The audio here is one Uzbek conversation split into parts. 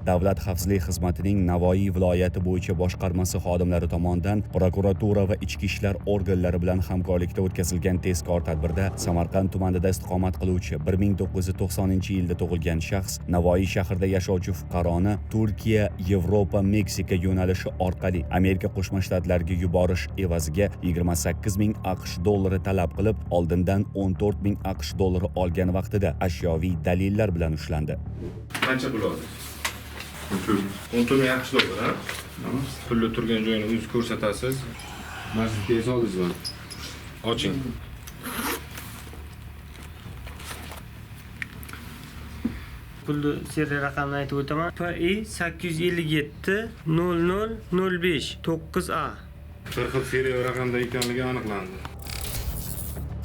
Davlat xavfsizlik xizmatining Navoiy viloyati bo'yicha boshqarmasi xodimlari tomonidan prokuratura va ichki ishlar organlari bilan hamkorlikda o'tkazilgan tezkor tadbirda Samarqand tumanida istiqomat qiluvchi 1990-yilda tug'ilgan shaxs Navoiy shahrida yashovchi fuqaroni Turkiya, Yevropa, Meksika yo'nalishi orqali Amerika Qo'shma Shtatlariga yuborish evaziga 28 ming AQSh dollari talab qilib, oldindan 14 ming AQSh dollari olgan vaqtida ashyoviy dalillar bilan ushlandi. Qancha pul oldi? 14 ming AQSh dollar, ha? Pulni turgan joyini o'zingiz ko'rsatasiz. Masjidga soldingizmi? Oching. Pulni serial raqamini aytib o'taman. PI 857 0005 9A. Bir xil serial raqamda ekanligi aniqlandi.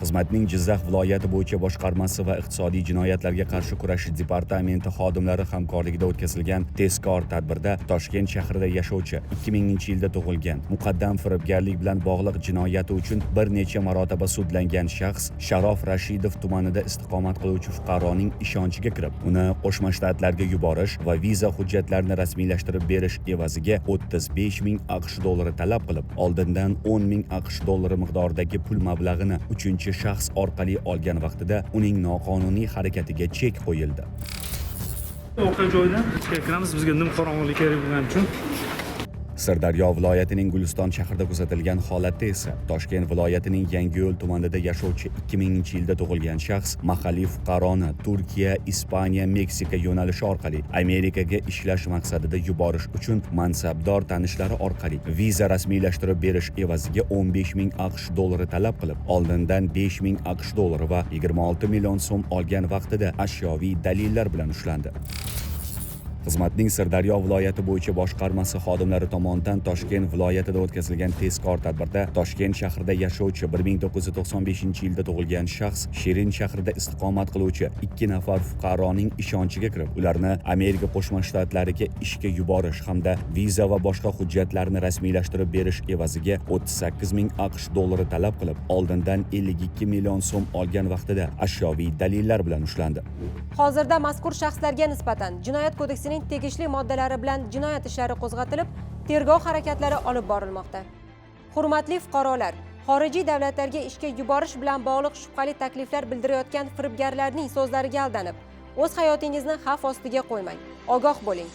Xizmatning Jizzax viloyati bo'yicha boshqarmasi va iqtisodiy jinoyatlarga qarshi kurashish departamenti xodimlari hamkorligida o'tkazilgan tezkor tadbirda Toshkent shahrida yashovchi 2000-yilda tug'ilgan, muqaddam firibgarlik bilan bog'liq jinoyati uchun bir necha marotaba sudlangan shaxs Sharof Rashidov tumanida istiqomat qiluvchi fuqaroning ishonchiga kirib, uni Qo'shma Shtatlarga yuborish va viza hujjatlarini rasmiylashtirib berish evaziga 35 ming AQSh dollari talab qilib, oldindan 10 ming AQSh dollari miqdoridagi pul mablag'ini 3-shaxs orqali olgan vaqtida uning noqonuniy harakatiga chek qo'yildi. Voqea joyidan kiramiz, bizga nimqorong'ilik kerak bo'lgani uchun. Sirdaryo viloyatining Guliston shahrida kuzatilgan holatda esa Toshkent viloyatining Yangiyo'l tumanida yashovchi 2000-yilda tug'ilgan shaxs mahalliy fuqaroni Turkiya, Ispaniya, Meksika yo'nalishi orqali Amerikaga ishlash maqsadida yuborish uchun mansabdor tanishlari orqali viza rasmiylashtirib berish evaziga 15 ming AQSh dollari talab qilib, oldindan 5 ming AQSh dollari va 26 million so'm olgan vaqtida ashyoviy dalillar bilan ushlandi. Xizmatning Sirdaryo viloyati bo'yicha boshqarmasi xodimlari tomonidan Toshkent viloyatida o'tkazilgan tezkor tadbirda Toshkent shahrida yashovchi 1995-yilda tug'ilgan shaxs Shirin shahrida istiqomat qiluvchi 2 nafar fuqaroning ishonchiga kirib, ularni Amerika Qo'shma Shtatlariga ishga yuborish hamda viza va boshqa hujjatlarni rasmiylashtirib berish evaziga 38 ming AQSh dollari talab qilib, oldindan 52 million so'm olgan vaqtida ashyoviy dalillar bilan ushlandi. Hozirda mazkur shaxslarga nisbatan Jinoyat kodeksining tegishli moddalari bilan jinoyat ishlari qo'zg'atilib, tergov harakatlari olib borilmoqda. Hurmatli fuqarolar, xorijiy davlatlarga ishga yuborish bilan bog'liq shubhali takliflar bildirayotgan firibgarlarning so'zlariga aldanib, o'z hayotingizni xavf ostiga qo'ymang. Ogoh bo'ling.